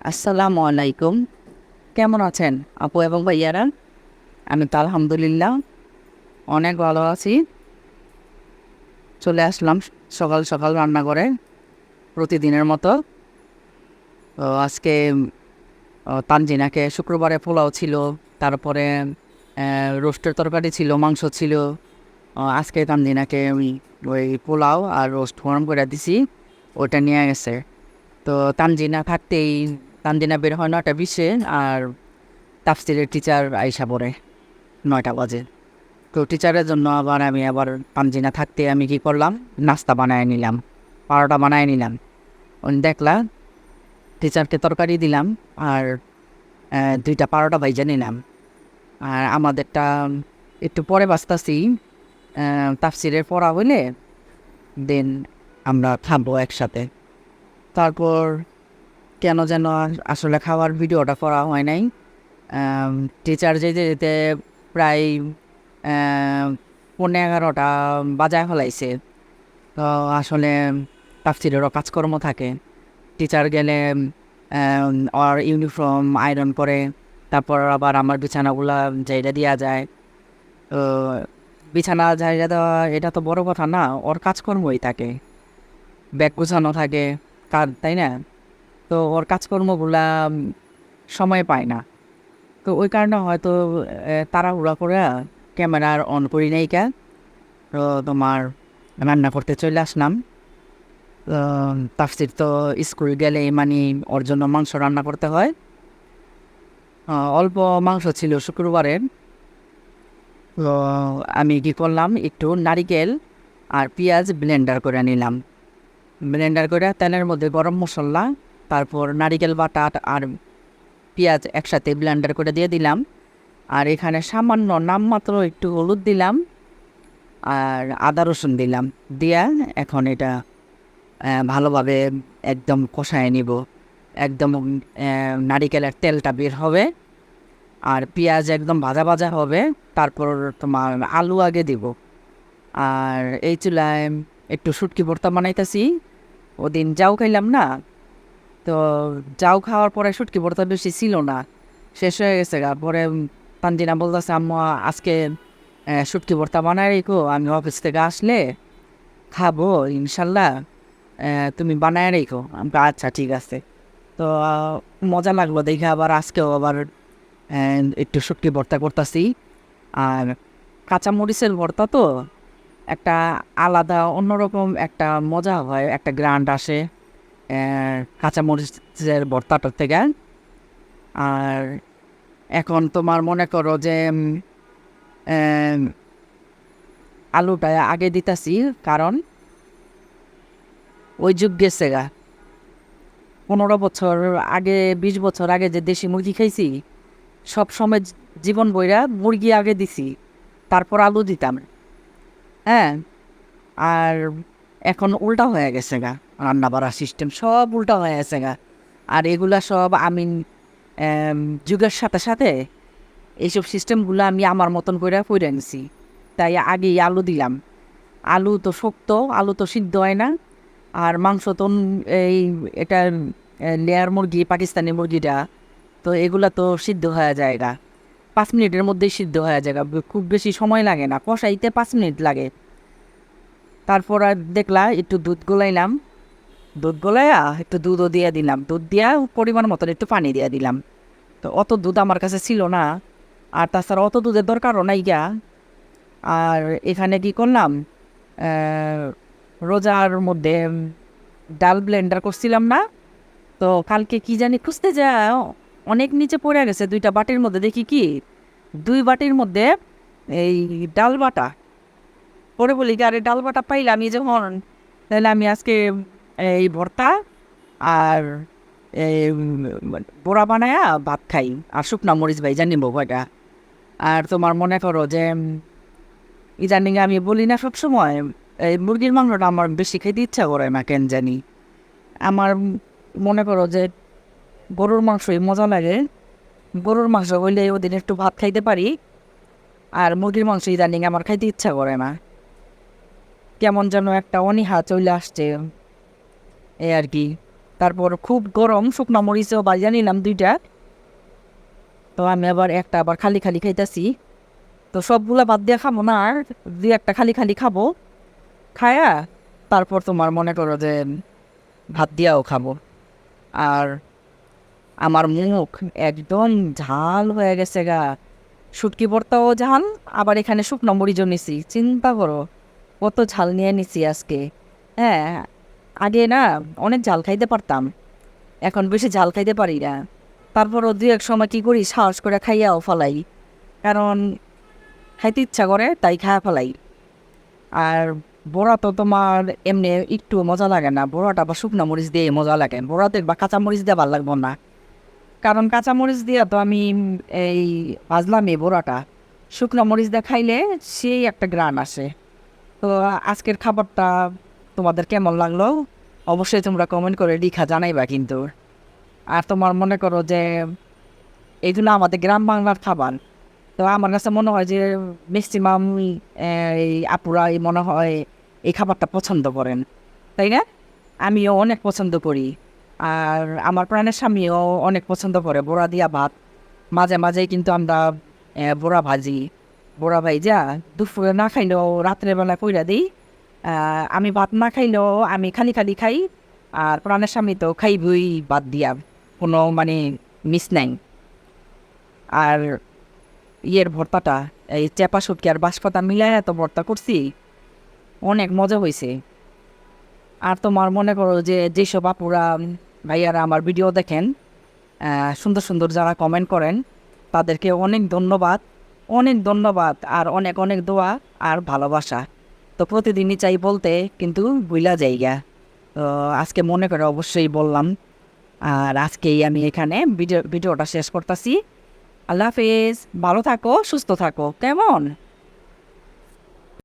আসসালামু আলাইকুম। কেমন আছেন আপু এবং ভাইয়ারা? আমি তো আলহামদুলিল্লাহ অনেক ভালো আছি। চলে আসলাম সকাল সকাল রান্না করে প্রতিদিনের মতো। তো আজকে তানজিনাকে শুক্রবারে পোলাও ছিল, তারপরে রোস্টের তরকারি ছিল, মাংস ছিল। আজকে তানজিনাকে আমি ওই পোলাও আর রোস্ট গরম করে দিছি, ওটা নিয়ে গেছে। তো তানজিনা থাকতেই তানজিনা বের হয় 9টা 20-এ, আর তাফসিরের টিচার আইসা পড়ে 9টা বাজে। তো টিচারের জন্য আমি পাঞ্জিনা থাকতে আমি কি করলাম, নাস্তা বানায় নিলাম, পারোটা বানায় নিলাম। দেখলা টিচারকে তরকারি দিলাম, আর 2টা পারোটা ভাইজা নিলাম। আর আমাদেরটা একটু পরে বাঁচতাছি, তাফসিরের পড়া হইলে দেন আমরা খাবো একসাথে। তারপর কেন যেন আসলে খাওয়ার ভিডিওটা করা হয় নাই। টিচার যেতে যেতে প্রায় 11:30 বাজায় ফেলাইছে। তো আসলে তাফসিরেরও কাজকর্ম থাকে। টিচার গেলে ওর ইউনিফর্ম আয়রন করে, তারপর আবার আমার বিছানাগুলা জায়গা দেওয়া যায়। তো বিছানা জায়গা দেওয়া এটা তো বড় কথা না, ওর কাজকর্মই থাকে, ব্যাগ গুছানো থাকে কার, তাই না? তো ওর কাজকর্মগুলা সময় পায় না। তো ওই কারণে হয়তো তাড়াহুড়া করে ক্যামেরার অন করি নাই কে। তো তোমার রান্না করতে চলে আসলাম। তাফসির তো স্কুল গেলে মানে ওর জন্য মাংস রান্না করতে হয়। অল্প মাংস ছিল শুক্রবারের। তো আমি কি করলাম, একটু নারিকেল আর পেঁয়াজ ব্লেন্ডার করে নিলাম। ব্লেন্ডার করে তেলের মধ্যে গরম মশলা, তারপর নারিকেল বাটা আর পেঁয়াজ একসাথে ব্লেন্ডার করে দিয়ে দিলাম। আর এখানে সামান্য নামমাত্র একটু হলুদ দিলাম, আর আদা রসুন দিলাম। দিয়া এখন এটা ভালোভাবে একদম কষায় নিব। একদম নারিকেলের তেলটা বের হবে, আর পেঁয়াজ একদম ভাজা ভাজা হবে। তারপর তোমার আলু আগে দিব। আর এই চুলায় একটু শুটকি ভর্তা বানাইতেছি। ওদিন যাও খাইলাম না, তো যাও খাওয়ার পরে শুটকি ভর্তা বেশি ছিল না, শেষ হয়ে গেছে গা। পরে তানজিনা বলতেছে, আম্মু আজকে শুটকি ভর্তা বানাই রেখো, আমি অফিস থেকে আসলে খাবো ইনশাল্লাহ, তুমি বানায় রেখো। আমি বললাম, আচ্ছা ঠিক আছে। তো মজা লাগলো দেখে, আবার আজকেও আবার একটু শুটকি ভর্তা করতেছি। আর কাঁচামরিচের ভর্তা তো একটা আলাদা অন্যরকম একটা মজা হয়, একটা গ্রান্ড আসে কাঁচামরিচের ভর্তাটার থেকে। আর এখন তোমার মনে করো যে আম, আলুটা আগে দিতাছি, কারণ ওই যুগ গেছে গা। 15 বছর আগে, 20 বছর আগে যে দেশি মুরগি খাইছি, সব সময় জীবন বইরা মুরগি আগে দিছি, তারপর আলু দিতাম। হ্যাঁ। আর এখন উল্টা হয়ে গেছে গা, রান্না বাড়া সিস্টেম সব উল্টা হয়ে গেছে গা। আর এগুলা সব আমি যুগের সাথে সাথে এইসব সিস্টেমগুলো আমি আমার মতন করে পড়ে নিছি। তাই আগেই আলু দিলাম। আলু তো শক্ত, আলু তো সিদ্ধ হয় না। আর মাংস তো এই এটা লেয়ার মুরগি, পাকিস্তানি মুরগিটা, তো এগুলা তো সিদ্ধ হয়ে যায় গা, 5 মিনিটের মধ্যেই সিদ্ধ হয়ে যায় গা। খুব বেশি সময় লাগে না, কষাইতে 5 মিনিট লাগে। তারপর আর দেখলা একটু দুধ গলাইলাম, দুধ গলাইয়া একটু দুধও দিয়ে দিলাম, দুধ দিয়া পরিমাণ মতন একটু পানি দিয়ে দিলাম। তো অত দুধ আমার কাছে ছিল না, আর তাছাড়া অত দুধের দরকারও নাই গা। আর এখানে কি করলাম, আহ, রোজার মধ্যে ডাল ব্লেন্ডার করছিলাম না, তো কালকে কি জানি খুঁজতে যা অনেক নিচে পড়ে গেছে 2টা বাটির মধ্যে, দেখি কি 2 বাটির মধ্যে এই ডাল বাটা। পরে বলি কি, আরে ডাল বাটা পাইলাম এই যখন, তাহলে আমি আজকে এই ভর্তা আর এই বড়া বানায়া ভাত খাই, আর শুকনা মরিচ ভাই জানি কয়টা। আর তোমার মনে করো যে ইদানিং আমি বলি না সব সময়, এই মুরগির মাংসটা আমার বেশি খেতে ইচ্ছা করে না কেন জানি। আমার মনে করো যে গরুর মাংসই মজা লাগে। গরুর মাংস হইলে ওদিন একটু ভাত খাইতে পারি, আর মুরগির মাংস ইদানিং আমার খাইতে ইচ্ছা করে না। কেমন যেন একটা অনীহা চলে আসছে, এই আর কি। তারপর খুব গরম, শুকনো মরিচও বাজিয়ে নিলাম 2টা। তো আমি আবার একটা আবার খালি খালি খাইতেছি। তো সবগুলা বাদ দিয়ে খাবো না, আর 2-1টা খালি খালি খাবো। খায়া তারপর তোমার মনে করো যে ভাত দিয়াও খাবো। আর আমার মুখ একদম ঝাল হয়ে গেছে গা, শুটকি ভর্তাও ঝাল, আবার এখানে শুকনো মরিচও নিছি। চিন্তা করো কত ঝাল নিয়ে নিছি আজকে। হ্যাঁ, আগে না অনেক ঝাল খাইতে পারতাম, এখন বেশি ঝাল খাইতে পারি না। তারপরও 2-1 সময় কী করি, সাহস করে খাইয়াও ফেলাই, কারণ খাইতে ইচ্ছা করে তাই খায়া ফেলাই। আর বড়া তো তোমার এমনি একটু মজা লাগে না, বড়াটা বা শুকনো মরিচ দিয়ে মজা লাগে, বড়া দেখবা কাঁচা মরিচ দিয়ে ভালো লাগবো না, কারণ কাঁচা মরিচ দিয়ে তো আমি এই ভাজলামই বড়াটা, শুকনো মরিচ দিয়ে খাইলে সেই একটা গ্রান আসে। তো আজকের খাবারটা তোমাদের কেমন লাগলো অবশ্যই তোমরা কমেন্ট করে লিখা জানাইবা কিন্তু। আর তোমার মনে করো যে এইগুলো আমাদের গ্রাম বাংলার খাবার, তো আমার কাছে মনে হয় যে ম্যাক্সিমাম এই আপুরাই মনে হয় এই খাবারটা পছন্দ করেন, তাই না? আমিও অনেক পছন্দ করি। আর আমার প্রাণের স্বামীও অনেক পছন্দ করে বড়া দিয়া ভাত। মাঝে মাঝেই কিন্তু আমরা বড়া ভাজি, বড়া ভাইজা দুপুরে না খাইলেও রাত্রেবেলা কইরা দিই। আমি ভাত না খাইলেও আমি খালি খালি খাই, আর প্রাণের স্বামী তো খাইবই ভাত দিয়া, কোনো মানে মিস নাই। আর ইয়ের ভর্তাটা, এই চেপা শুটকি আর বাঁশপাতা মিলাই এত ভর্তা করছি, অনেক মজা হয়েছে। আর তোমার মনে করো যে যেসব আপুরা ভাইয়ারা আমার ভিডিও দেখেন, সুন্দর সুন্দর যারা কমেন্ট করেন, তাদেরকে অনেক ধন্যবাদ, অনেক ধন্যবাদ, আর অনেক অনেক দোয়া আর ভালোবাসা। তো প্রতিদিনই চাই বলতে, কিন্তু ভুলা যাইগা। তো আজকে মনে করে অবশ্যই বললাম। আর আজকেই আমি এখানে ভিডিওটা শেষ করতেছি। আল্লাহ হাফেজ, ভালো থাকো, সুস্থ থাকো, কেমন?